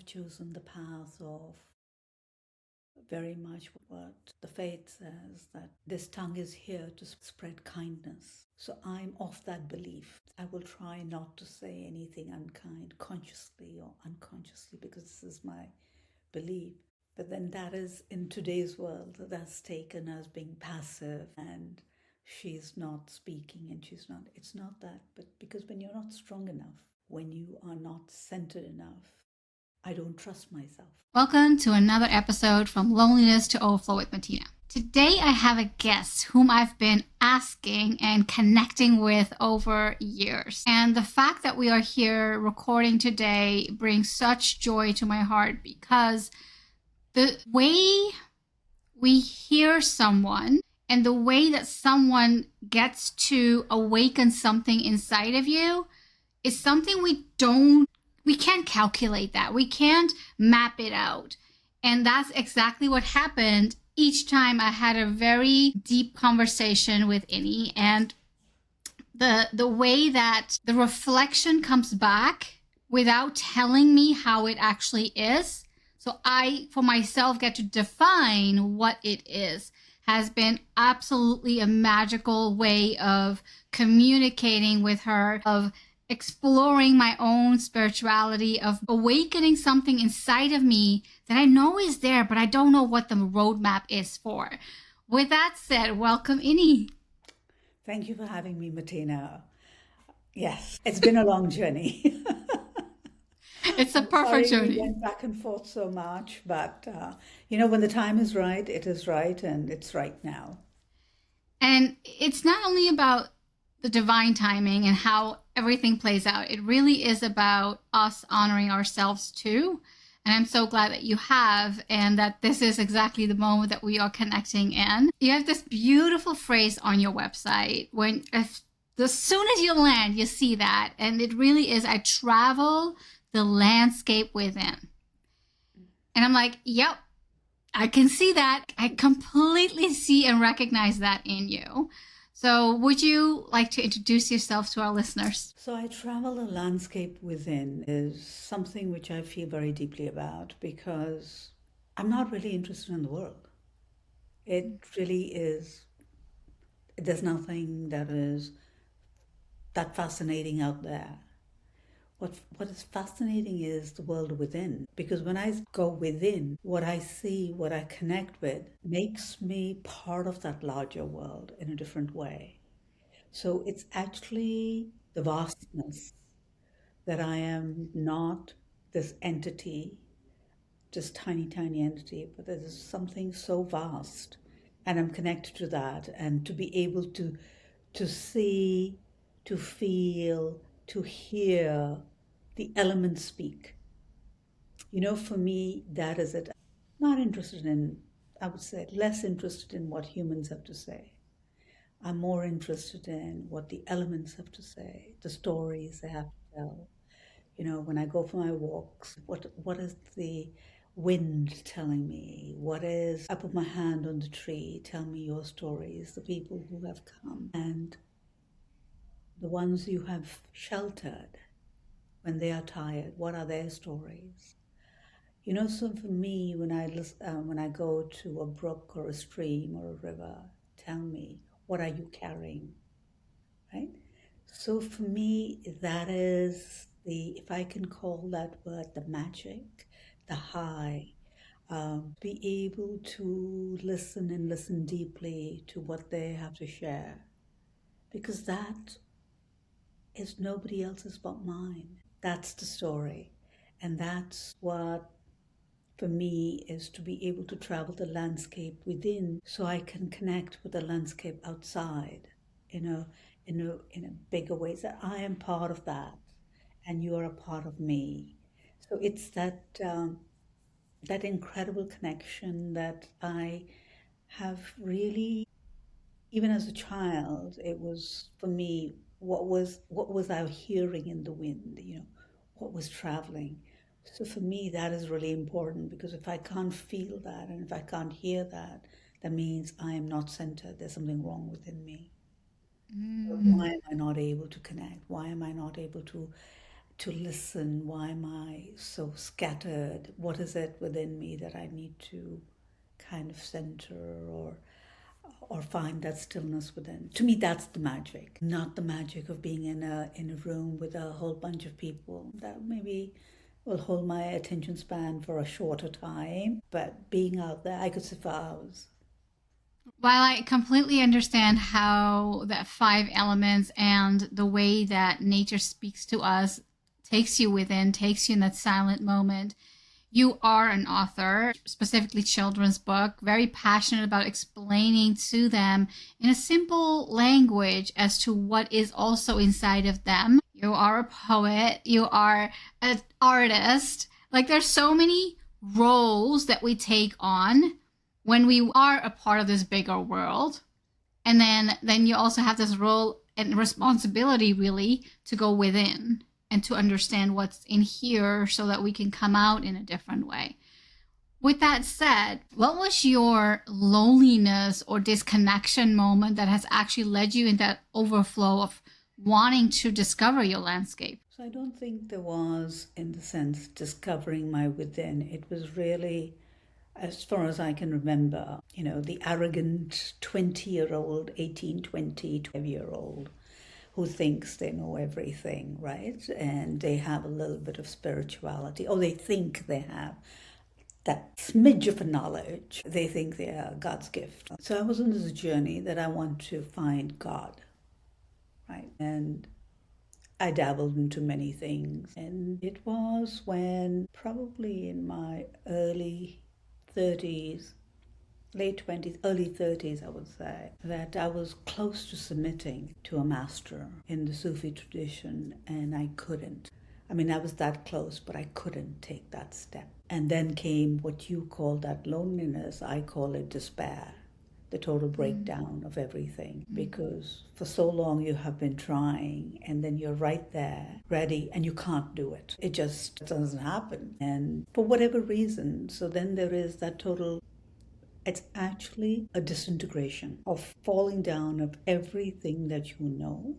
have chosen the path of very much what the faith says, that this tongue is here to spread kindness. So I'm of that belief. I will try not to say anything unkind consciously or unconsciously because this is my belief. But then that is, in today's world, that's taken as being passive and she's not speaking and it's not that. But because when you're not strong enough, when you are not centered enough, I don't trust myself. Welcome to another episode from Loneliness to Overflow with Matina. Today I have a guest whom I've been asking and connecting with over years. And the fact that we are here recording today brings such joy to my heart because the way we hear someone and the way that someone gets to awaken something inside of you is something we can't calculate that. We can't map it out. And that's exactly what happened each time I had a very deep conversation with Inni. And the way that the reflection comes back without telling me how it actually is. So I, for myself, get to define what it is, has been absolutely a magical way of communicating with her, of exploring my own spirituality, of awakening something inside of me that I know is there, but I don't know what the roadmap is for. With that said, welcome, Inni. Thank you for having me, Matina. Yes, it's been a long journey. It's a I'm perfect sorry we journey. went back and forth so much, but you know, when the time is right, it is right, and it's right now. And it's not only about the divine timing and how everything plays out, it really is about us honoring ourselves too. And I'm so glad that you have, and that this is exactly the moment that we are connecting in. You have this beautiful phrase on your website when, as soon as you land, you see that. And it really is, I travel the landscape within. And I'm like, yep, I can see that. I completely see and recognize that in you. So, would you like to introduce yourself to our listeners? So I travel the landscape within is something which I feel very deeply about because I'm not really interested in the world. It really is, there's nothing that is that fascinating out there. What is fascinating is the world within. Because when I go within, what I see, what I connect with, makes me part of that larger world in a different way. So it's actually the vastness that I am not this entity, this tiny, tiny entity, but there's something so vast. And I'm connected to that. And to be able to see, to feel, to hear the elements speak. You know, for me, that is it. Not interested in, I would say, less interested in what humans have to say. I'm more interested in what the elements have to say, the stories they have to tell. You know, when I go for my walks, what is the wind telling me? What is, I put my hand on the tree, tell me your stories, the people who have come, and the ones you have sheltered when they are tired, what are their stories? You know, so for me, when I go to a brook or a stream or a river, tell me, what are you carrying, right? So for me, that is the, if I can call that word the magic, the high, be able to listen and listen deeply to what they have to share, because that is nobody else's but mine. That's the story. And that's what, for me, is to be able to travel the landscape within so I can connect with the landscape outside in a bigger way. That I am part of that and you are a part of me. So it's that incredible connection that I have really, even as a child, it was for me, what was I hearing in the wind, you know, what was traveling. So for me, that is really important because if I can't feel that and if I can't hear that, that means I am not centered. There's something wrong within me. Mm. Why am I not able to connect? Why am I not able to listen. Why am I so scattered? What is it within me that I need to kind of center or find that stillness within? To me, that's the magic, not the magic of being in a room with a whole bunch of people. That maybe will hold my attention span for a shorter time, but being out there, I could sit for hours. While I completely understand how that five elements and the way that nature speaks to us takes you within, takes you in that silent moment, you are an author, specifically children's book, very passionate about explaining to them in a simple language as to what is also inside of them. You are a poet, you are an artist. Like there's so many roles that we take on when we are a part of this bigger world. And then you also have this role and responsibility really to go within and to understand what's in here so that we can come out in a different way. With that said, what was your loneliness or disconnection moment that has actually led you in that overflow of wanting to discover your landscape? So I don't think there was, in the sense, discovering my within. It was really, as far as I can remember, the arrogant 20-year-old, 18, 20, 12-year-old who thinks they know everything, right? And they have a little bit of spirituality, or they think they have that smidge of a knowledge. They think they are God's gift. So I was on this journey that I want to find God, right? And I dabbled into many things. And it was when, probably in my early 30s, late 20s, early 30s, I would say, that I was close to submitting to a master in the Sufi tradition, and I couldn't. I mean, I was that close, but I couldn't take that step. And then came what you call that loneliness. I call it despair, the total breakdown of everything. Because for so long you have been trying, and then you're right there, ready, and you can't do it. It just doesn't happen. And for whatever reason, so then there is that total, it's actually a disintegration of falling down of everything that you know,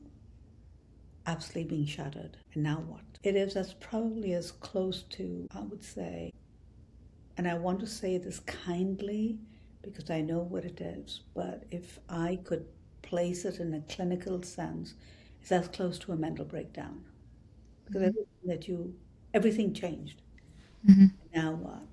absolutely being shattered. And now what? It is as probably as close to, I would say, and I want to say this kindly because I know what it is, but if I could place it in a clinical sense, it's as close to a mental breakdown. Because everything changed. Mm-hmm. Now what?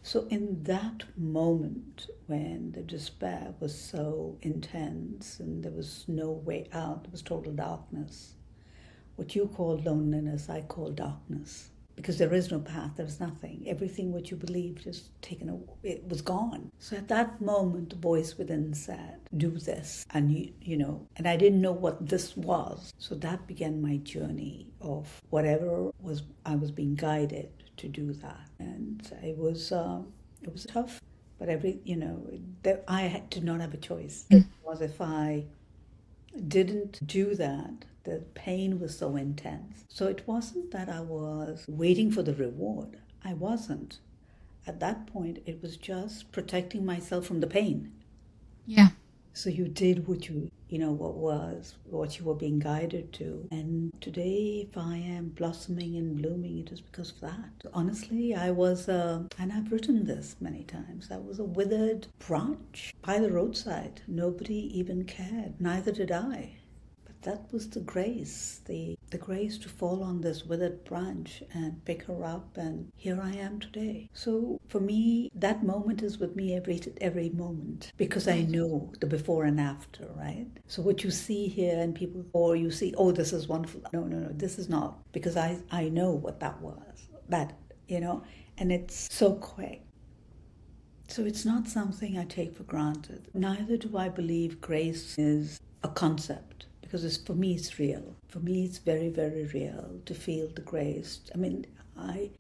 So in that moment when the despair was so intense and there was no way out, there was total darkness. What you call loneliness, I call darkness. Because there is no path, there's nothing. Everything what you believed is taken away, it was gone. So at that moment, the voice within said, do this. And and I didn't know what this was. So that began my journey of whatever was, I was being guided to do that. And it was tough, but I did not have a choice. It was, if I didn't do that, the pain was so intense. So it wasn't that I was waiting for the reward. I wasn't. At that point, it was just protecting myself from the pain. Yeah. So you did what what you were being guided to. And today, if I am blossoming and blooming, it is because of that. Honestly, I was, and I've written this many times, I was a withered branch by the roadside. Nobody even cared. Neither did I. But that was the grace, the grace to fall on this withered branch and pick her up, and here I am today. So for me, that moment is with me every moment, because I know the before and after, right? So what you see here and people, or you see, oh, this is wonderful. No, this is not, because I know what that was, and it's so quick. So it's not something I take for granted. Neither do I believe grace is a concept. Because for me, it's real. For me, it's very, very real to feel the grace. I mean,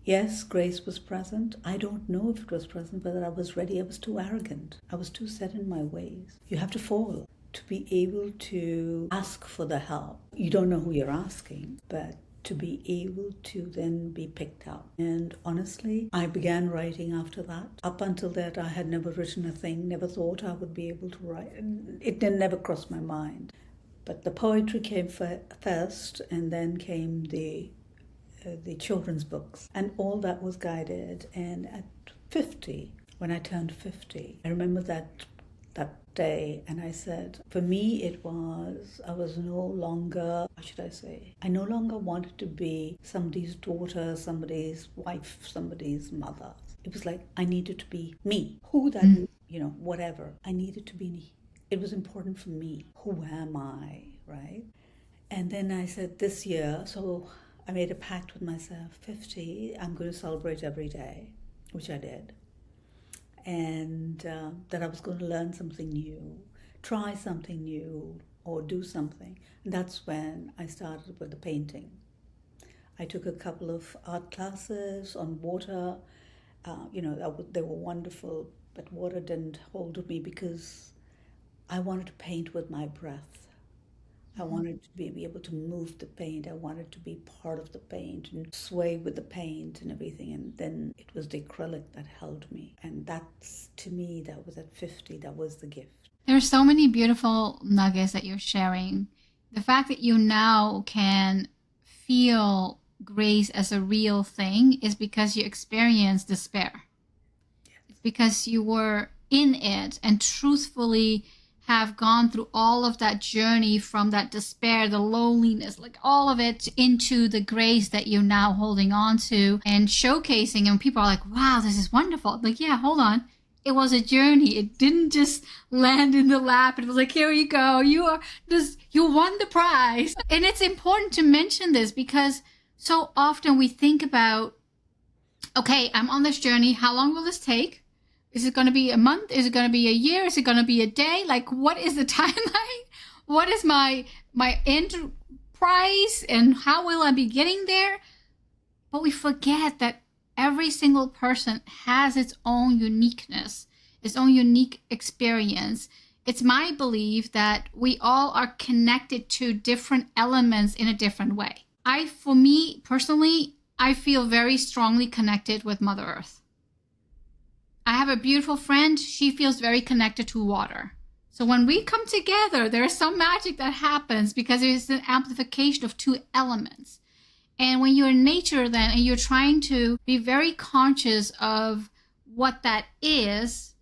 yes, grace was present. I don't know if it was present, whether I was ready. I was too arrogant. I was too set in my ways. You have to fall to be able to ask for the help. You don't know who you're asking, but to be able to then be picked up. And honestly, I began writing after that. Up until that, I had never written a thing, never thought I would be able to write. It never crossed my mind. But the poetry came first, and then came the the children's books, and all that was guided. And at 50, when I turned 50, I remember that day, and I said, for me, I was no longer, how should I say, I no longer wanted to be somebody's daughter, somebody's wife, somebody's mother. It was like I needed to be me, who that, whatever. I needed to be me. It was important for me. Who am I, right? And then I said, this year, so I made a pact with myself, 50, I'm going to celebrate every day, which I did. And that I was going to learn something new, try something new, or do something. And that's when I started with the painting. I took a couple of art classes on water. They were wonderful, but water didn't hold me because I wanted to paint with my breath. I wanted to be able to move the paint. I wanted to be part of the paint and sway with the paint and everything. And then it was the acrylic that held me. And that's, to me, that was at 50, that was the gift. There are so many beautiful nuggets that you're sharing. The fact that you now can feel grace as a real thing is because you experienced despair. Yes. It's because you were in it and truthfully have gone through all of that journey from that despair, the loneliness, like all of it, into the grace that you're now holding on to and showcasing. And people are like, wow, this is wonderful. Like, yeah, hold on. It was a journey. It didn't just land in the lap. It was like, here you go. You won the prize. And it's important to mention this because so often we think about, okay, I'm on this journey. How long will this take? Is it going to be a month? Is it going to be a year? Is it going to be a day? Like, what is the timeline? What is my end price? And how will I be getting there? But we forget that every single person has its own uniqueness, its own unique experience. It's my belief that we all are connected to different elements in a different way. For me personally, I feel very strongly connected with Mother Earth. I have a beautiful friend. She feels very connected to water. So when we come together, there's some magic that happens because there's an amplification of two elements. And when you're in nature then, and you're trying to be very conscious of what that is,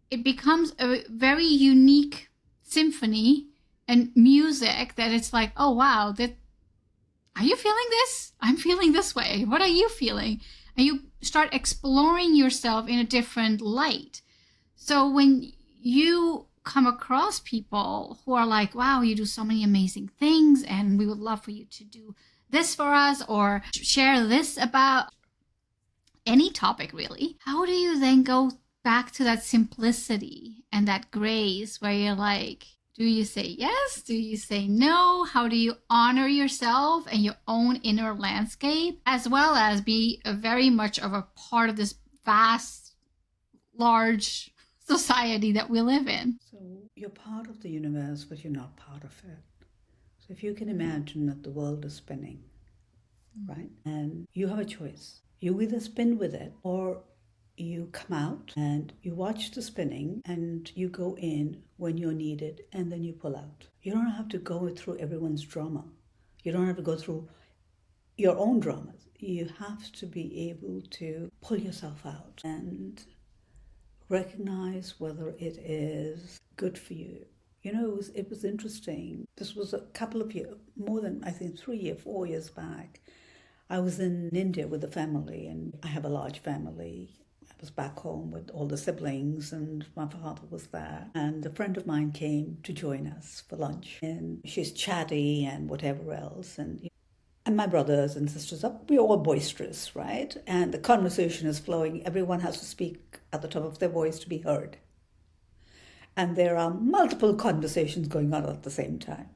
it becomes a very unique symphony and music that it's like, oh, wow, are you feeling this? I'm feeling this way. What are you feeling? And you start exploring yourself in a different light. So when you come across people who are like, wow, you do so many amazing things and we would love for you to do this for us or share this about any topic really, how do you then go back to that simplicity and that grace where you're like, do you say yes? Do you say no? How do you honor yourself and your own inner landscape, as well as be very much of a part of this vast, large society that we live in? So you're part of the universe, but you're not part of it. So if you can imagine that the world is spinning, right? And you have a choice. You either spin with it or you come out and you watch the spinning and you go in when you're needed and then you pull out. You don't have to go through everyone's drama. You don't have to go through your own dramas. You have to be able to pull yourself out and recognize whether it is good for you. You know, it was interesting. This was a couple of years, more than, I think, 3 or 4 years back. I was in India with the family, and I have a large family. I was back home with all the siblings, and my father was there. And a friend of mine came to join us for lunch. And she's chatty and whatever else. And my brothers and sisters, we're all boisterous, right? And the conversation is flowing. Everyone has to speak at the top of their voice to be heard. And there are multiple conversations going on at the same time.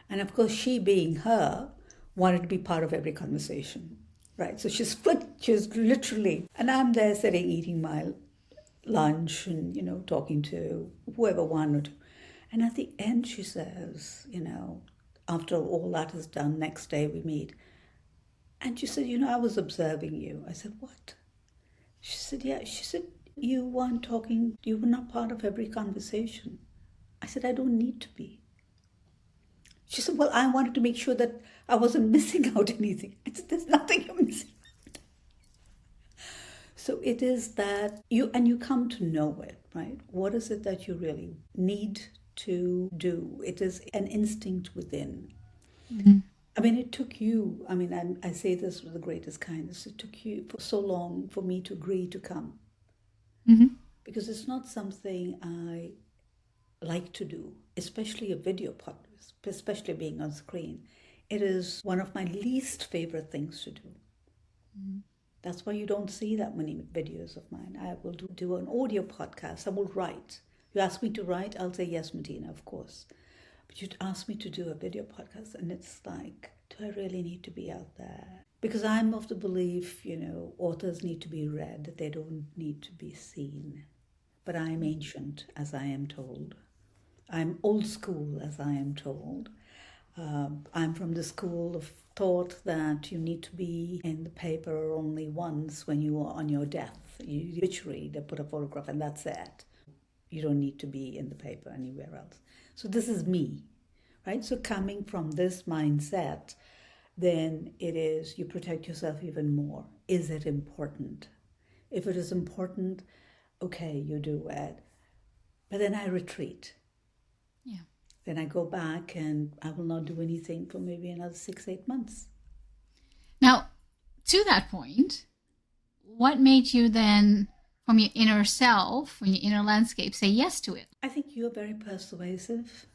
And of course, she being her, wanted to be part of every conversation, right? So she's literally, and I'm there sitting, eating my lunch and, talking to whoever wanted. And at the end, she says, after all that is done, next day we meet. And she said, I was observing you. I said, what? She said, yeah. She said, you weren't talking, you were not part of every conversation. I said, I don't need to be. She said, well, I wanted to make sure that I wasn't missing out anything. I said, there's nothing you're missing. So it is that you come to know it, right? What is it that you really need to do? It is an instinct within. Mm-hmm. I mean, it took you, I mean, I say this with the greatest kindness, it took you for so long for me to agree to come Mm-hmm. because it's not something I like to do, especially a video podcast, especially being on screen. It is one of my least favorite things to do. Mm-hmm. That's why you don't see that many videos of mine. I will do an audio podcast. I will write. You ask me to write, I'll say yes, Matina, of course. But you'd ask me to do a video podcast, and it's like, do I really need to be out there? Because I'm of the belief, authors need to be read, they don't need to be seen. But I'm ancient, as I am told. I'm old school, as I am told. I'm from the school of thought that you need to be in the paper only once when you are on your death. You obituary, they put a photograph and that's it. You don't need to be in the paper anywhere else. So this is me, right? So coming from this mindset, then it is you protect yourself even more. Is it important? If it is important, okay, you do it. But then I retreat. Yeah. Then I go back and I will not do anything for maybe another 6, 8 months. Now, to that point, what made you then, from your inner self, from your inner landscape, say yes to it? I think you're very persuasive.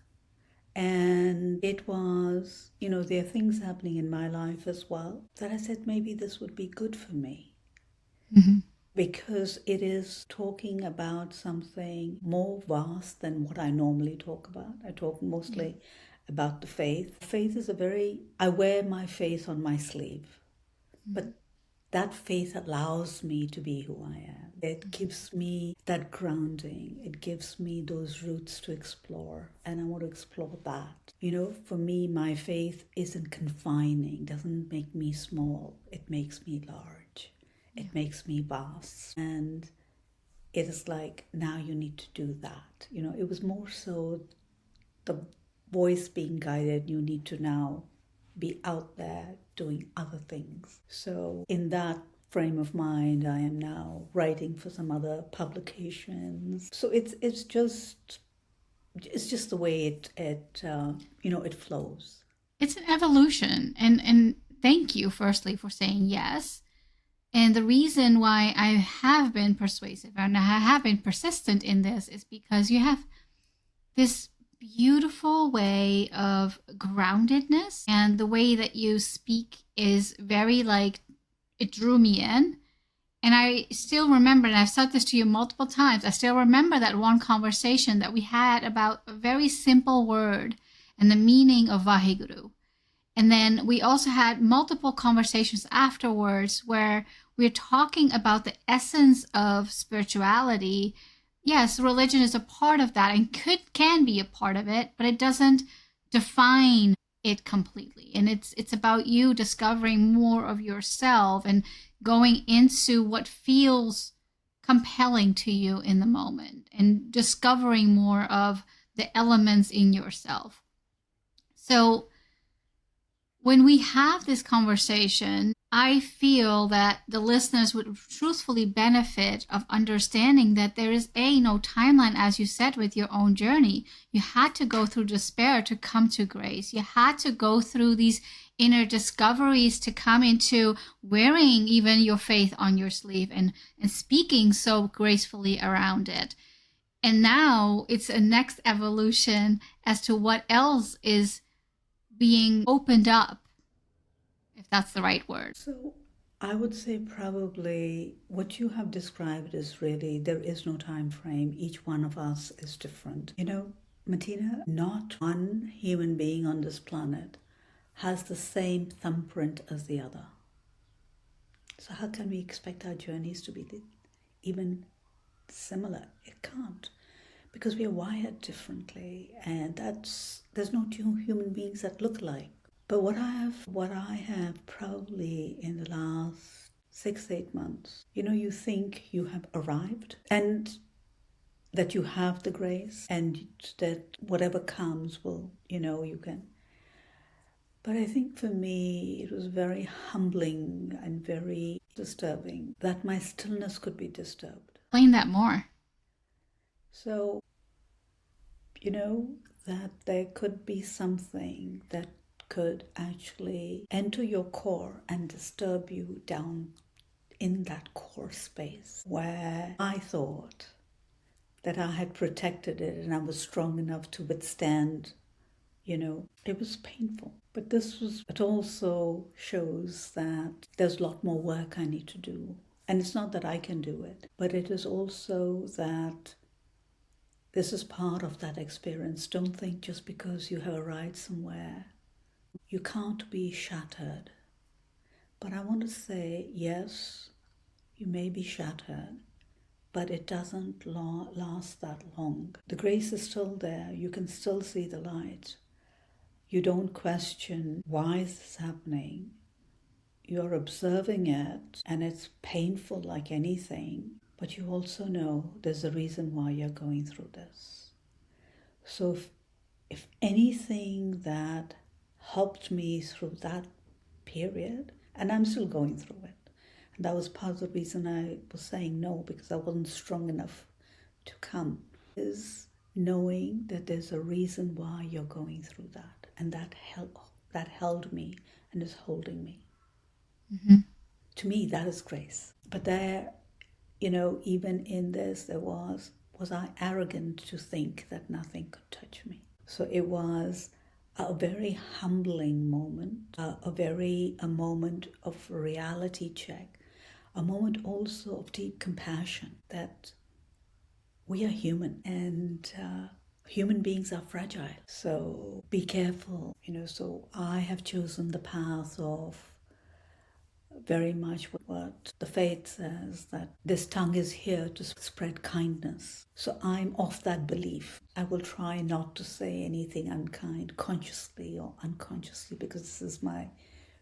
And it was, there are things happening in my life as well that I said maybe this would be good for me. Mm-hmm. Because it is talking about something more vast than what I normally talk about. I talk mostly about the faith. Faith is I wear my faith on my sleeve, but that faith allows me to be who I am. It gives me that grounding. It gives me those roots to explore, and I want to explore that. For me, my faith isn't confining, doesn't make me small. It makes me large. It makes me vast. And it is like, now you need to do that. It was more so the voice being guided, you need to now be out there doing other things. So in that frame of mind, I am now writing for some other publications. So it's just the way it flows. It's an evolution, and thank you firstly for saying yes. And the reason why I have been persuasive and I have been persistent in this is because you have this beautiful way of groundedness, and the way that you speak is very it drew me in. And I still remember, and I've said this to you multiple times, I still remember that one conversation that we had about a very simple word and the meaning of Vaheguru. And then we also had multiple conversations afterwards where we're talking about the essence of spirituality. Yes, religion is a part of that and can be a part of it, but it doesn't define it completely. And it's about you discovering more of yourself and going into what feels compelling to you in the moment and discovering more of the elements in yourself. So when we have this conversation, I feel that the listeners would truthfully benefit of understanding that there is no timeline, as you said, with your own journey. You had to go through despair to come to grace. You had to go through these inner discoveries to come into wearing even your faith on your sleeve and speaking so gracefully around it. And now it's a next evolution as to what else is being opened up, if that's the right word. So I would say probably what you have described is really, there is no time frame. Each one of us is different. Matina, not one human being on this planet has the same thumbprint as the other. So how can we expect our journeys to be even similar? It can't, because we are wired differently, and there's no two human beings that look alike. But what I have probably in the last 6, 8 months, you think you have arrived and that you have the grace and that whatever comes will, you can. But I think for me, it was very humbling and very disturbing that my stillness could be disturbed. Explain that more. So, that there could be something that could actually enter your core and disturb you down in that core space where I thought that I had protected it and I was strong enough to withstand. It was painful. But it also shows that there's a lot more work I need to do. And it's not that I can do it, but it is also that this is part of that experience. Don't think just because you have arrived somewhere, you can't be shattered. But I want to say, yes, you may be shattered, but it doesn't last that long. The grace is still there. You can still see the light. You don't question, why is this happening? You're observing it, and it's painful like anything, but you also know there's a reason why you're going through this. So if anything that helped me through that period, and I'm still going through it, and that was part of the reason I was saying no, because I wasn't strong enough to come, is knowing that there's a reason why you're going through that, and that held me and is holding me. Mm-hmm. To me, that is grace. But there, even in this, was I arrogant to think that nothing could touch me? So it was a very humbling moment, a moment of reality check, a moment also of deep compassion that we are human, and human beings are fragile. So be careful, So I have chosen the path of very much what the faith says, that this tongue is here to spread kindness. So I'm of that belief. I will try not to say anything unkind, consciously or unconsciously, because this is my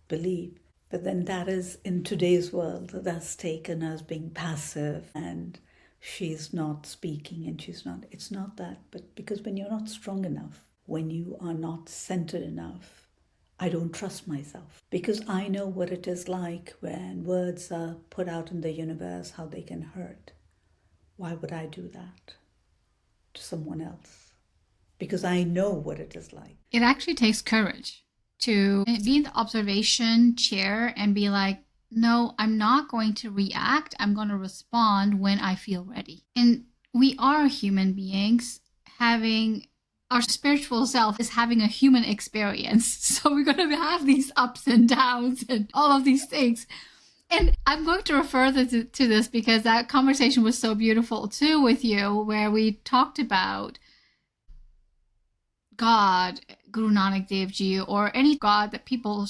belief. But then that is, in today's world, that's taken as being passive, and she's not speaking and it's not that. But because when you're not strong enough, when you are not centered enough, I don't trust myself, because I know what it is like when words are put out in the universe, how they can hurt. Why would I do that to someone else? Because I know what it is like. It actually takes courage to be in the observation chair and be like, no, I'm not going to react. I'm going to respond when I feel ready. And we are human beings having our spiritual self is having a human experience. So we're going to have these ups and downs and all of these things. And I'm going to refer to this because that conversation was so beautiful too with you, where we talked about God, Guru Nanak Dev Ji, or any God that people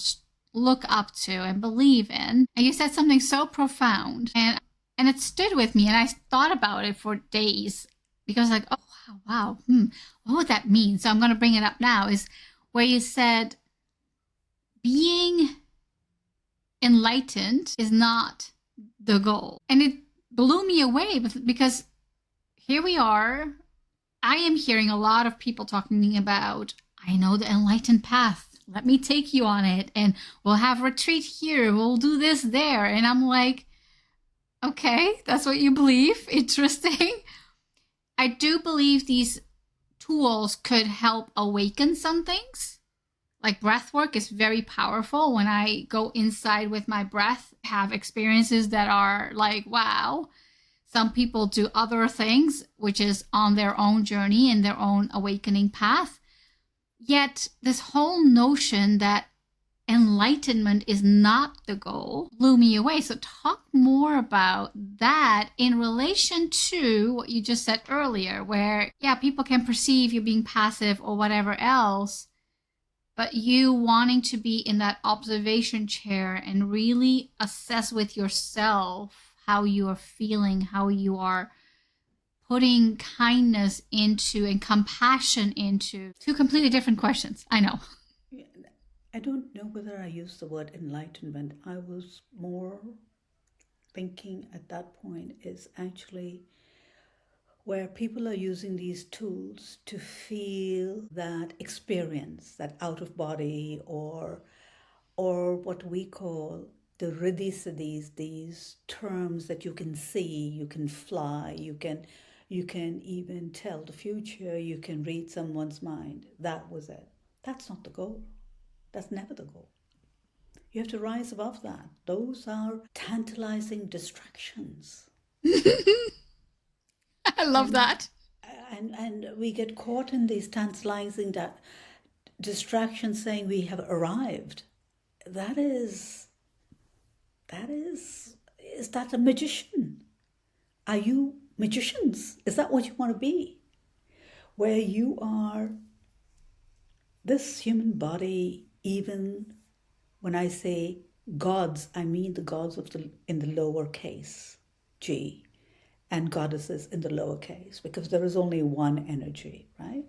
look up to and believe in. And you said something so profound, and it stood with me, and I thought about it for days because, like, oh wow, what would that mean? So I'm going to bring it up now. Is where you said being enlightened is not the goal, and it blew me away because here we are. I am hearing a lot of people talking about, I know the enlightened path. Let me take you on it. And we'll have retreat here. We'll do this there. And I'm like, okay, that's what you believe. Interesting. I do believe these tools could help awaken some things. Like breath work is very powerful. When I go inside with my breath, have experiences that are like, wow. Some people do other things, which is on their own journey and their own awakening path. Yet this whole notion that enlightenment is not the goal blew me away. So talk more about that in relation to what you just said earlier, where, yeah, people can perceive you being passive or whatever else, but you wanting to be in that observation chair and really assess with yourself how you are feeling, how you are putting kindness into and compassion into two completely different questions. I know. I don't know whether I used the word enlightenment. I was more thinking at that point is actually where people are using these tools to feel that experience, that out of body, or what we call the riddhi siddhis, these terms that you can see, you can fly, you can even tell the future, you can read someone's mind. That was it. That's not the goal. That's never the goal. You have to rise above that. Those are tantalizing distractions. I love And that. and we get caught in these tantalizing distractions saying we have arrived. That is that a magician? Are you magicians? Is that what you want to be? Where you are this human body, even when I say gods, I mean the gods of the in the lower case, G, and goddesses in the lower case, because there is only one energy, right?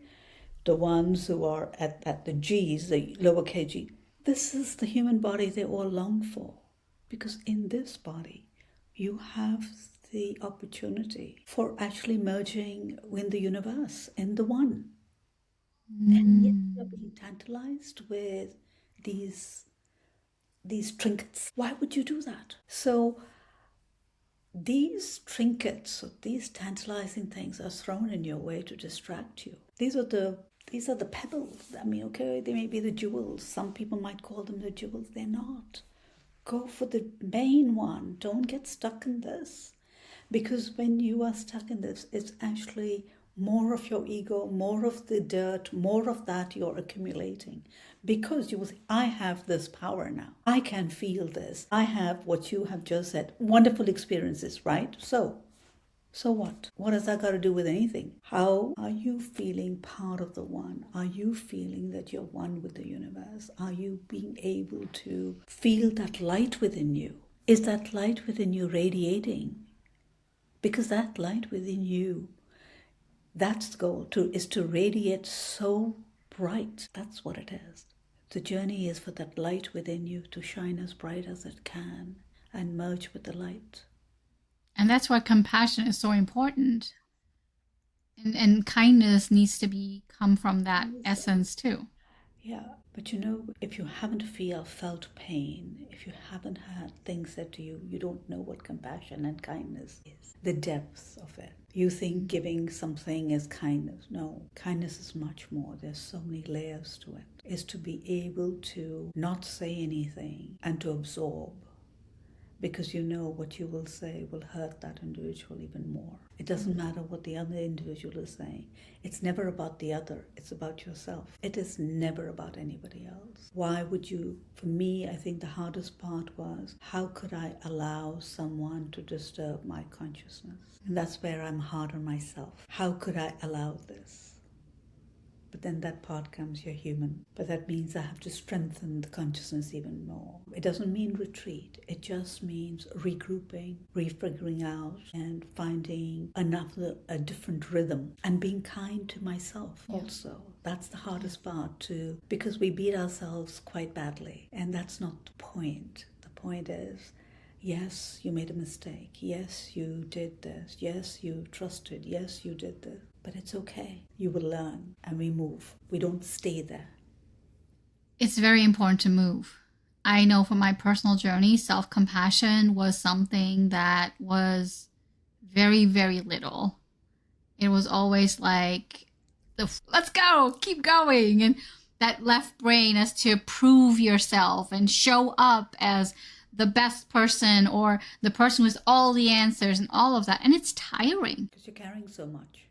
The ones who are at the G's, the lower kg, this is the human body they all long for. Because in this body, you have the opportunity for actually merging in the universe, in the one. And yet you're being tantalized with these these trinkets. Why would you do that? So these trinkets or these tantalizing things are thrown in your way to distract you. These are the pebbles. I mean, okay, they may be the jewels. Some people might call them the jewels. They're not. Go for the main one. Don't get stuck in this. Because when you are stuck in this, it's actually more of your ego, more of the dirt, more of that you're accumulating. Because you will say, I have this power now. I can feel this. I have what you have just said. Wonderful experiences, right? So what? What has that got to do with anything? How are you feeling part of the one? Are you feeling that you're one with the universe? Are you being able to feel that light within you? Is that light within you radiating? Because that light within you, that's the goal, is to radiate so bright. That's what it is. The journey is for that light within you to shine as bright as it can and merge with the light. And that's why compassion is so important. And kindness needs to come from that essence too. Yeah, but if you haven't felt pain, if you haven't had things said to you, you don't know what compassion and kindness is. The depths of it. You think giving something is kindness. No, kindness is much more. There's so many layers to it. Is to be able to not say anything and to absorb, because you know what you will say will hurt that individual even more. It doesn't matter what the other individual is saying. It's never about the other. It's about yourself. It is never about anybody else. Why would you? For me, I think the hardest part was, how could I allow someone to disturb my consciousness? And that's where I'm hard on myself. How could I allow this? But then that part comes, you're human. But that means I have to strengthen the consciousness even more. It doesn't mean retreat. It just means regrouping, refiguring out, and finding a different rhythm. And being kind to myself also. That's the hardest part too, because we beat ourselves quite badly. And that's not the point. The point is, yes, you made a mistake. Yes, you did this. Yes, you trusted. Yes, you did this. But it's okay. You will learn, and we move. We don't stay there. It's very important to move. I know from my personal journey, self-compassion was something that was very, very little. It was always like, let's go, keep going. And that left brain as to prove yourself and show up as the best person or the person with all the answers and all of that. And it's tiring. Because you're carrying so much.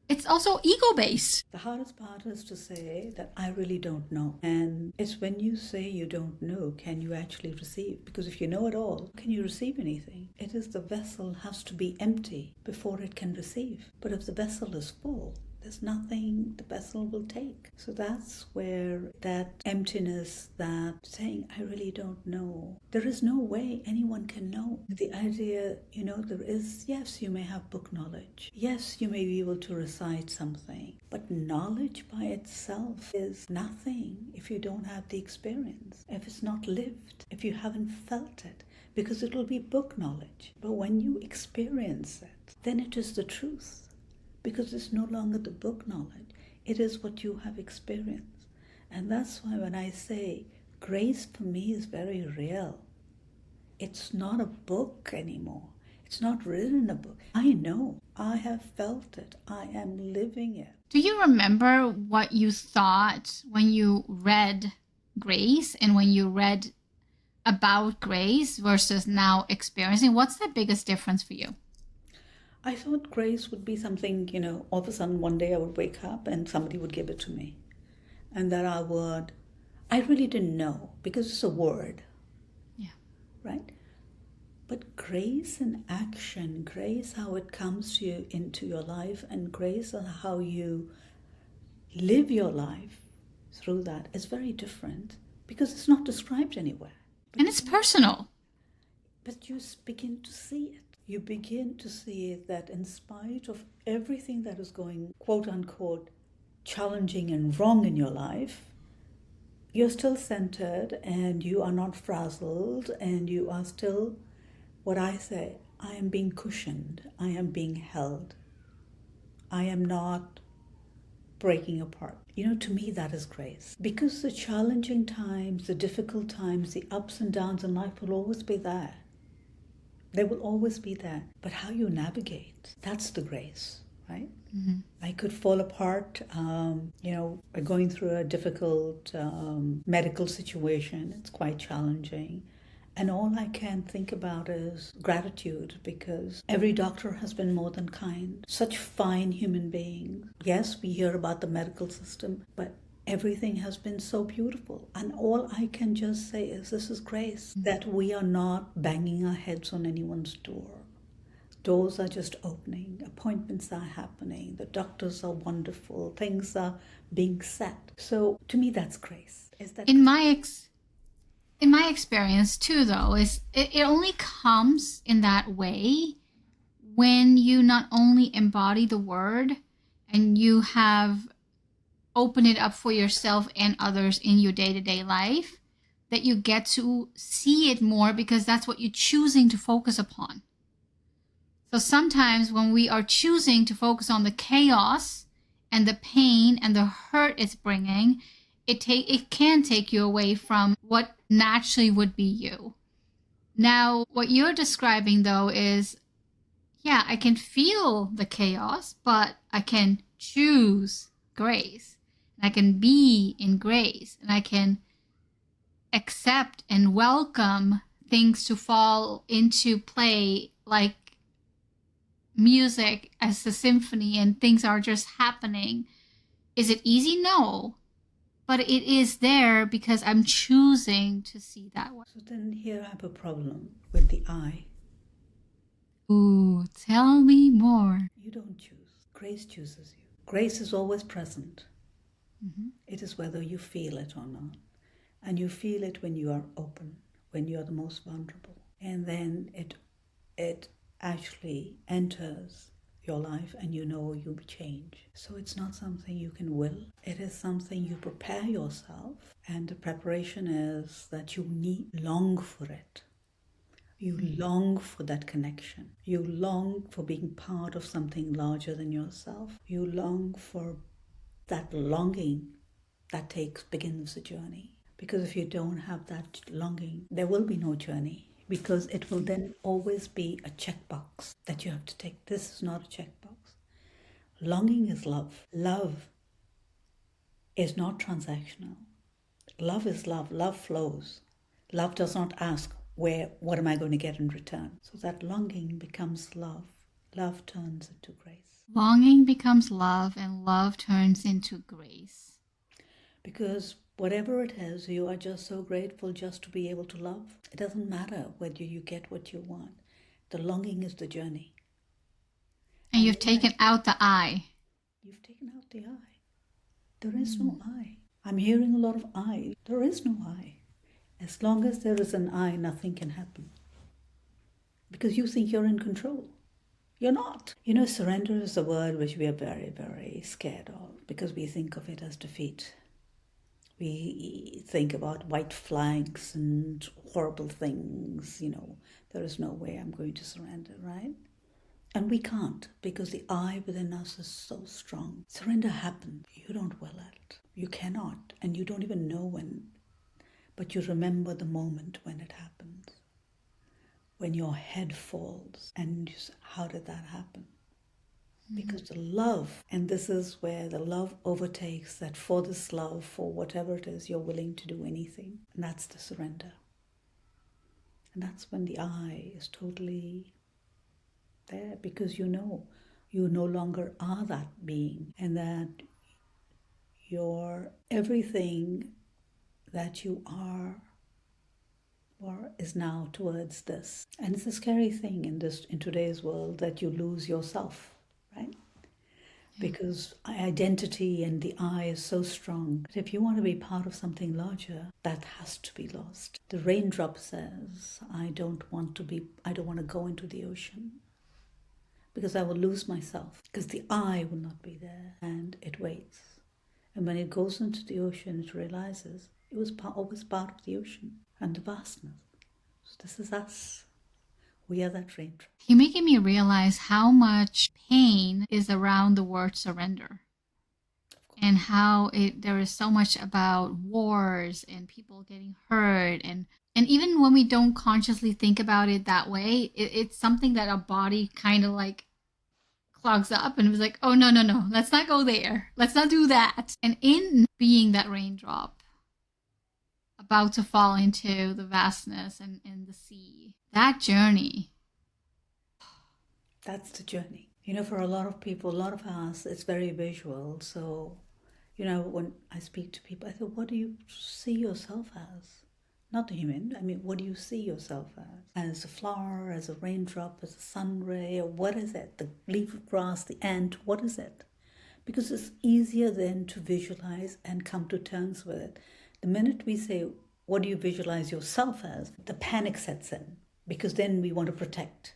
It's also ego-based. The hardest part is to say that I really don't know. And it's when you say you don't know, can you actually receive? Because if you know it all, can you receive anything? It is the vessel has to be empty before it can receive. But if the vessel is full, there's nothing the vessel will take. So that's where that emptiness, that saying, I really don't know. There is no way anyone can know. The idea, there is, yes, you may have book knowledge. Yes, you may be able to recite something. But knowledge by itself is nothing if you don't have the experience, if it's not lived, if you haven't felt it. Because it will be book knowledge. But when you experience it, then it is the truth. because it's no longer the book knowledge. It is what you have experienced. And that's why when I say grace for me is very real, it's not a book anymore. It's not written in a book. I know. I have felt it. I am living it. Do you remember what you thought when you read Grace and when you read about grace versus now experiencing? What's the biggest difference for you? I thought grace would be something, all of a sudden one day I would wake up and somebody would give it to me. And that I really didn't know because it's a word. Yeah. Right? But grace in action, grace how it comes to you into your life, and grace on how you live your life through that is very different because it's not described anywhere. And it's personal. But you begin to see it. You begin to see that in spite of everything that is going, quote unquote, challenging and wrong in your life, you're still centered and you are not frazzled and you are still, what I say, I am being cushioned, I am being held. I am not breaking apart. To me that is grace. Because the challenging times, the difficult times, the ups and downs in life will always be there. They will always be there. But how you navigate, that's the grace, right? Mm-hmm. I could fall apart, going through a difficult medical situation. It's quite challenging. And all I can think about is gratitude because every doctor has been more than kind. Such fine human beings. Yes, we hear about the medical system, but everything has been so beautiful. And all I can just say is this is grace, that we are not banging our heads on anyone's door. Doors are just opening, appointments are happening, the doctors are wonderful, things are being set. So to me, that's grace. Is that in my experience too, though, is it only comes in that way when you not only embody the word and you have opened it up for yourself and others in your day-to-day life, that you get to see it more because that's what you're choosing to focus upon. So sometimes when we are choosing to focus on the chaos and the pain and the hurt it's bringing, it can take you away from what naturally would be you. Now, what you're describing though is, yeah, I can feel the chaos, but I can choose grace. And I can be in grace. And I can accept and welcome things to fall into play like music as a symphony and things are just happening. Is it easy? No. But it is there because I'm choosing to see that way. So then here I have a problem with the I. Ooh, tell me more. You don't choose. Grace chooses you. Grace is always present. Mm-hmm. It is whether you feel it or not. And you feel it when you are open, when you are the most vulnerable. And then it actually enters your life and you change. So it's not something you can will. It is something you prepare yourself. And the preparation is that you long for it. You long for that connection. You long for being part of something larger than yourself. You long for that longing that begins the journey. Because if you don't have that longing, there will be no journey. Because it will then always be a checkbox that you have to take. This is not a checkbox. Longing is love. Love is not transactional. Love is love. Love flows. Love does not ask, what am I going to get in return? So that longing becomes love. Love turns into grace. Longing becomes love and love turns into grace. Because whatever it is, you are just so grateful just to be able to love. It doesn't matter whether you get what you want. The longing is the journey. And you've taken out the I. You've taken out the I. There is no I. I'm hearing a lot of I. There is no I. As long as there is an I, nothing can happen. Because you think you're in control. You're not. Surrender is a word which we are very, very scared of because we think of it as defeat. We think about white flags and horrible things, there is no way I'm going to surrender, right? And we can't, because the I within us is so strong. Surrender happens. You don't will it. You cannot. And you don't even know when. But you remember the moment when it happens. When your head falls. And you say, how did that happen? Because the love, and this is where the love overtakes, that for this love, for whatever it is, you're willing to do anything. And that's the surrender. And that's when the I is totally there, because you know you no longer are that being, and that your everything that you are or is now towards this. And it's a scary thing in today's world, that you lose yourself, right? Because identity and the I is so strong that if you want to be part of something larger, that has to be lost. The raindrop says, I don't want to go into the ocean, because I will lose myself, because the I will not be there, and it waits. And when it goes into the ocean, it realizes it was always part of the ocean and the vastness. So this is us. We are that raindrop. You're making me realize how much pain is around the word surrender, and how there is so much about wars and people getting hurt, and even when we don't consciously think about it that way, it's something that our body kind of like clogs up, and it was like, oh no, let's not go there, let's not do that. And in being that raindrop about to fall into the vastness and in the sea, that journey. That's the journey. For a lot of people, a lot of us, it's very visual. So, when I speak to people, I say, what do you see yourself as? Not a human. I mean, what do you see yourself as? As a flower, as a raindrop, as a sun ray, or what is it? The leaf of grass, the ant, what is it? Because it's easier then to visualize and come to terms with it. The minute we say, what do you visualize yourself as? The panic sets in, because then we want to protect.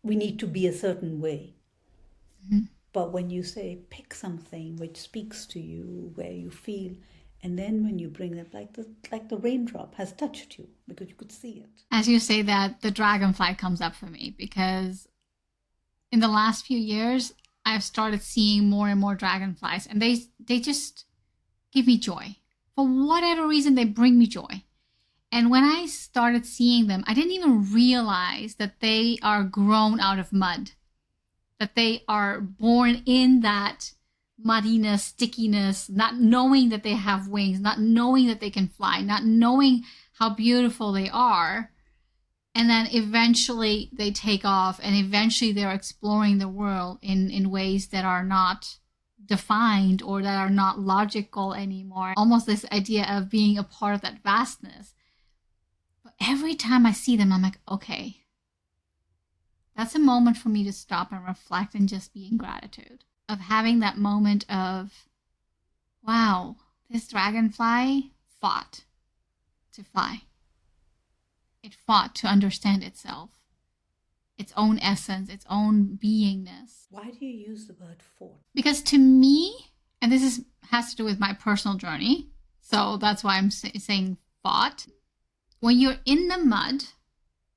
We need to be a certain way. Mm-hmm. But when you say, pick something which speaks to you, where you feel, and then when you bring it, like the raindrop has touched you, because you could see it. As you say that, the dragonfly comes up for me, because in the last few years, I've started seeing more and more dragonflies, and they just give me joy. For whatever reason, they bring me joy. And when I started seeing them, I didn't even realize that they are grown out of mud, that they are born in that muddiness, stickiness, not knowing that they have wings, not knowing that they can fly, not knowing how beautiful they are. And then eventually they take off, and eventually they're exploring the world in ways that are not defined or that are not logical anymore. Almost this idea of being a part of that vastness. But every time I see them, I'm like, okay, that's a moment for me to stop and reflect and just be in gratitude of having that moment of, wow, this dragonfly fought to fly. It fought to understand itself, its own essence, its own beingness. Why do you use the word fought? Because to me, and this has to do with my personal journey, so that's why I'm saying fought. When you're in the mud,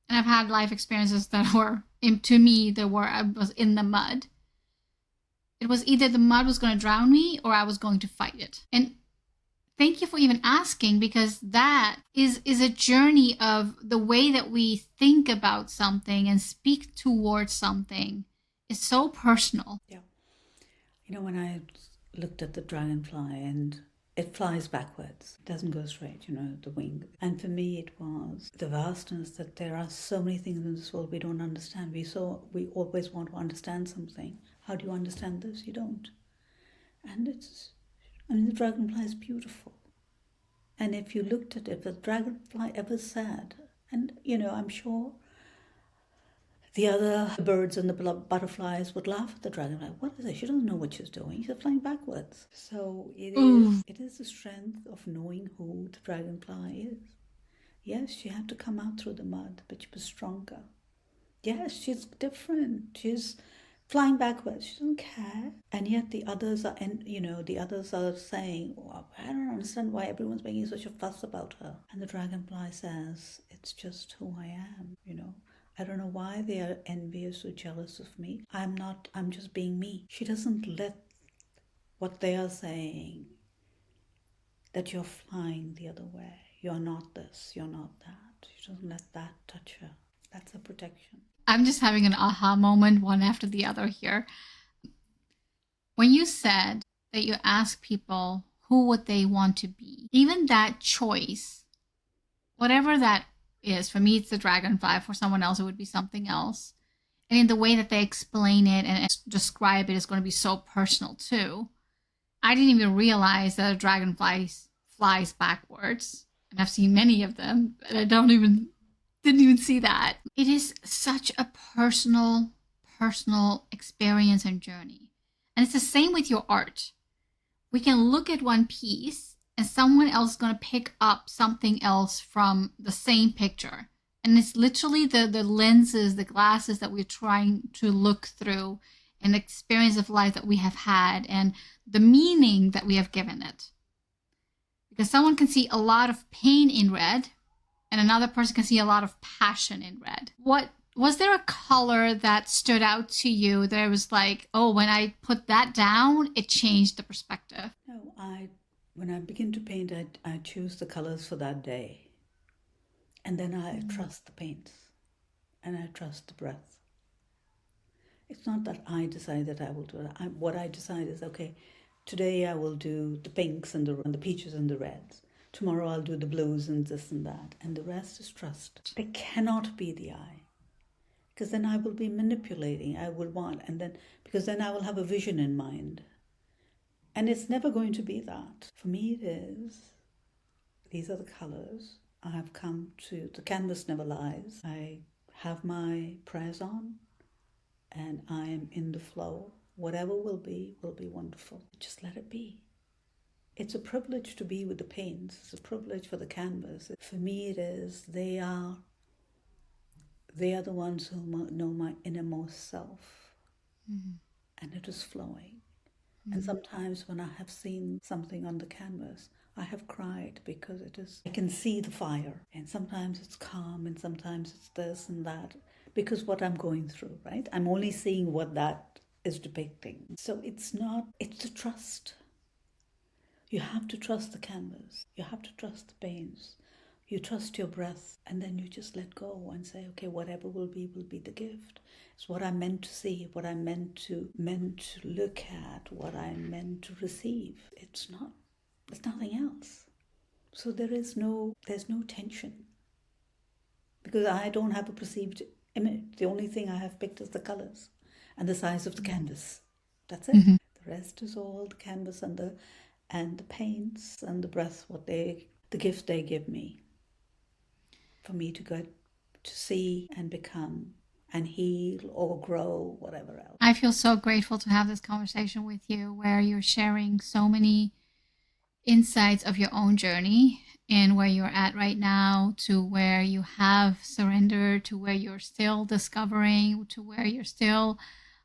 and I've had life experiences that were, to me, I was in the mud. It was either the mud was going to drown me or I was going to fight it. And thank you for even asking, because that is a journey of the way that we think about something and speak towards something is so personal. Yeah. When I looked at the dragonfly, and it flies backwards. It doesn't go straight, the wing. And for me, it was the vastness, that there are so many things in this world we don't understand. We always want to understand something. How do you understand this? You don't. And the dragonfly is beautiful. And if you looked at it, if the dragonfly ever said, and, I'm sure the other birds and the butterflies would laugh at the dragonfly. What is it? She doesn't know what she's doing. She's flying backwards. So it is the strength of knowing who the dragonfly is. Yes, she had to come out through the mud, but she was stronger. Yes, she's different. She's flying backwards. She doesn't care. And yet the others are, saying, well, I don't understand why everyone's making such a fuss about her. And the dragonfly says, it's just who I am, I don't know why they are envious or jealous of me. I'm not, I'm just being me. She doesn't let what they are saying, that you're flying the other way, you're not this, you're not that. She doesn't let that touch her. That's a protection. I'm just having an aha moment, one after the other here. When you said that you ask people who would they want to be, even that choice, whatever that is, for me it's the dragonfly, for someone else it would be something else. And in the way that they explain it and describe it is going to be so personal too. I didn't even realize that a dragonfly flies backwards. And I've seen many of them, and I didn't even see that. It is such a personal experience and journey. And it's the same with your art. We can look at one piece and someone else is going to pick up something else from the same picture. And it's literally the lenses, the glasses that we're trying to look through, and the experience of life that we have had, and the meaning that we have given it. Because someone can see a lot of pain in red, and another person can see a lot of passion in red. Was there a color that stood out to you that was like, oh, when I put that down, it changed the perspective? No, when I begin to paint, I choose the colors for that day. And then I trust the paints, and I trust the breath. It's not that I decide that I will do it. What I decide is, okay, today I will do the pinks and the peaches and the reds. Tomorrow I'll do the blues and this and that. And the rest is trust. It cannot be the I. Because then I will be manipulating. I will want, because then I will have a vision in mind. And it's never going to be that. For me it is, these are the colors. I have come to, the canvas never lies. I have my prayers on, and I am in the flow. Whatever will be wonderful. Just let it be. It's a privilege to be with the paints. It's a privilege for the canvas. For me it is, they are the ones who know my innermost self. Mm-hmm. And it is flowing. Mm-hmm. And sometimes when I have seen something on the canvas, I have cried because I can see the fire. And sometimes it's calm, and sometimes it's this and that, because what I'm going through, right? I'm only seeing what that is depicting. So it's the trust. You have to trust the canvas. You have to trust the paints. You trust your breath, and then you just let go and say, okay, whatever will be the gift. It's what I'm meant to see, what I'm meant to look at, what I'm meant to receive. It's nothing else. So there's no tension, because I don't have a perceived image. The only thing I have picked is the colors and the size of the canvas. That's it. Mm-hmm. The rest is all the canvas and the paints and the breath, the gift they give me, for me to go to see and become and heal or grow, whatever else. I feel so grateful to have this conversation with you, where you're sharing so many insights of your own journey and where you're at right now, to where you have surrendered, to where you're still discovering, to where you're still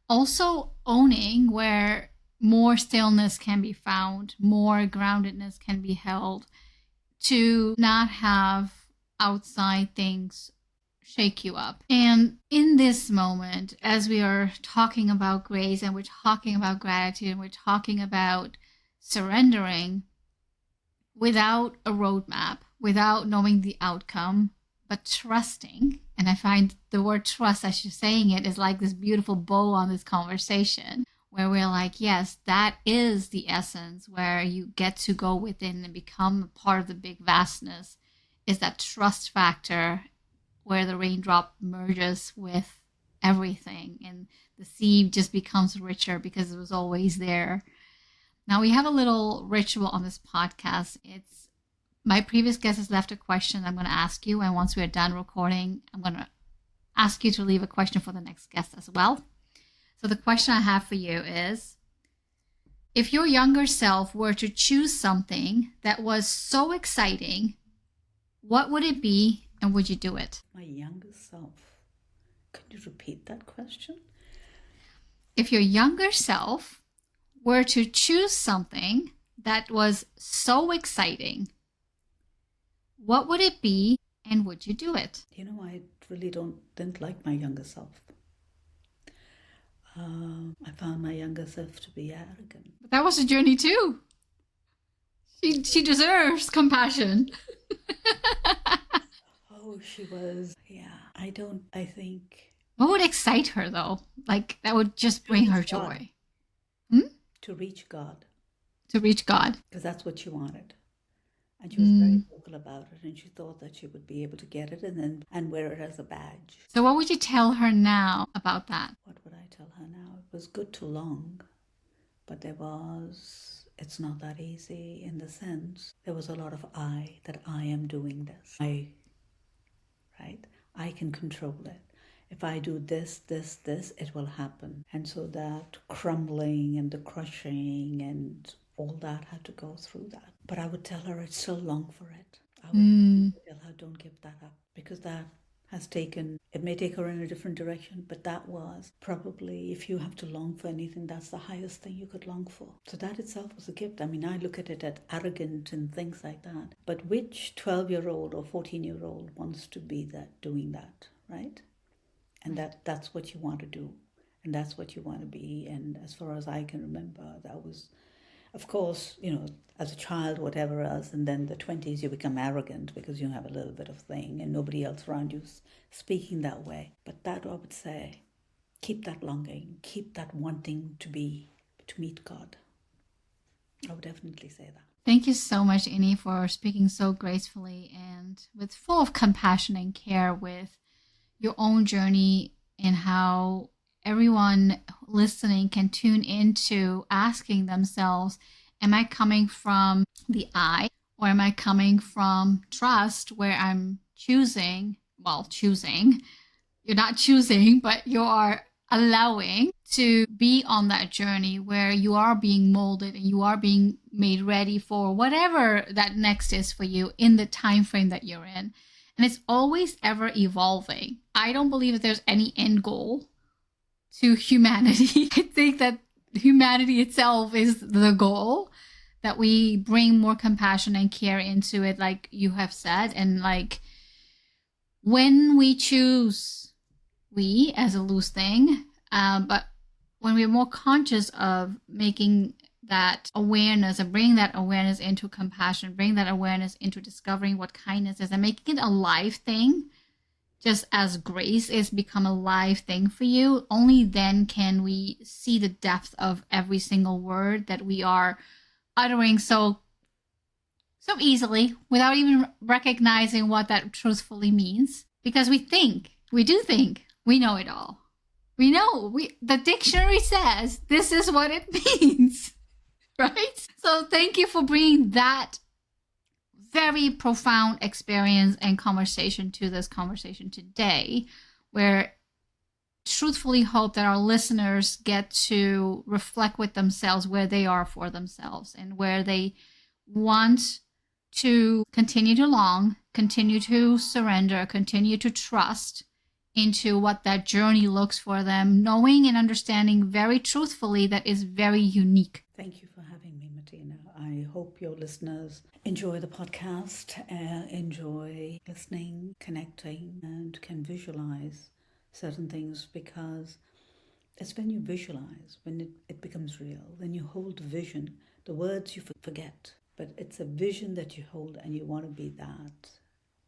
also owning, where more stillness can be found, more groundedness can be held, to not have outside things shake you up. And in this moment, as we are talking about grace, and we're talking about gratitude, and we're talking about surrendering without a roadmap, without knowing the outcome, but trusting. And I find the word trust, as you're saying it, is like this beautiful bow on this conversation, where we're like, yes, that is the essence, where you get to go within and become a part of the big vastness, is that trust factor, where the raindrop merges with everything and the sea just becomes richer because it was always there. Now, we have a little ritual on this podcast. It's my previous guest has left a question I'm going to ask you, and once we're done recording, I'm going to ask you to leave a question for the next guest as well. So the question I have for you is, if your younger self were to choose something that was so exciting, what would it be, and would you do it? My younger self. Can you repeat that question? If your younger self were to choose something that was so exciting, what would it be, And would you do it? I really didn't like my younger self. I found my younger self to be arrogant. But that was a journey too. She deserves compassion. Oh, she was. Yeah, I think. What would excite her though? Like that would just bring her joy. To reach God. To reach God. Because that's what she wanted. And she was very vocal about it, and she thought that she would be able to get it and wear it as a badge. So what would you tell her now about that? What would I tell her now? It was good to long, but it's not that easy in the sense there was a lot of that I am doing this. Right? I can control it. If I do this, it will happen. And so that crumbling and the crushing and all that had to go through that. But I would tell her I'd still long for it. I would tell her don't give that up, because that it may take her in a different direction, but that was probably, if you have to long for anything, that's the highest thing you could long for. So that itself was a gift. I mean, I look at it as arrogant and things like that. But which 12-year-old or 14-year-old wants to be doing that, right? And that's what you want to do. And that's what you want to be. And as far as I can remember, that was, of course, as a child, whatever else, and then the 20s, you become arrogant because you have a little bit of thing and nobody else around you speaking that way. But that, I would say, keep that longing, keep that wanting to meet God. I would definitely say that. Thank you so much, Inni, for speaking so gracefully and with full of compassion and care with your own journey, and how everyone listening can tune into asking themselves, am I coming from the I, or am I coming from trust, where I'm choosing? You're not choosing, but you are allowing to be on that journey where you are being molded and you are being made ready for whatever that next is for you in the time frame that you're in. And it's always ever evolving. I don't believe that there's any end goal to humanity. I think that humanity itself is the goal, that we bring more compassion and care into it, like you have said. And like when we choose, we as a loose thing, but when we're more conscious of making that awareness and bring that awareness into compassion, bring that awareness into discovering what kindness is and making it a live thing, just as grace is become a live thing for you, only then can we see the depth of every single word that we are uttering so easily without even recognizing what that truthfully means. Because we do think we know it all. We know, the dictionary says this is what it means. Right? So thank you for bringing that very profound experience and conversation to this conversation today, where truthfully hope that our listeners get to reflect with themselves where they are for themselves and where they want to continue to long, continue to surrender, continue to trust into what that journey looks for them, knowing and understanding very truthfully that is very unique. Thank you for having me, Matina. I hope your listeners enjoy the podcast, enjoy listening, connecting, and can visualize certain things, because it's when you visualize, when it becomes real, when you hold vision, the words you forget, but it's a vision that you hold and you want to be that.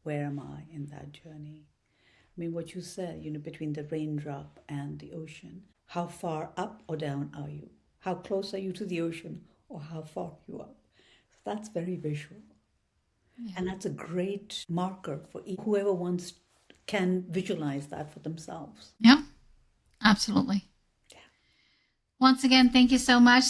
Where am I in that journey? I mean, what you said, between the raindrop and the ocean, how far up or down are you? How close are you to the ocean, or how far you are? So that's very visual. Yeah. And that's a great marker for whoever can visualize that for themselves. Yeah, absolutely. Yeah. Once again, thank you so much.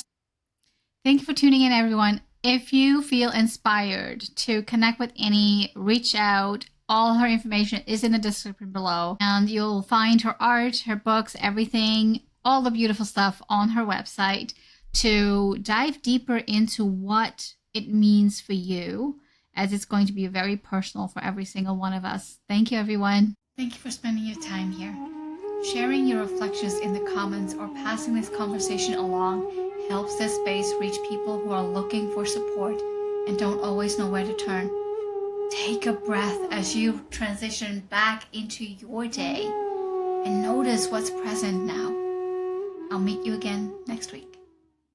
Thank you for tuning in, everyone. If you feel inspired to connect with Inni, reach out. All her information is in the description below, and you'll find her art, her books, everything, all the beautiful stuff on her website to dive deeper into what it means for you, as it's going to be very personal for every single one of us. Thank you, everyone. Thank you for spending your time here. Sharing your reflections in the comments or passing this conversation along helps this space reach people who are looking for support and don't always know where to turn. Take a breath as you transition back into your day and notice what's present now. I'll meet you again next week.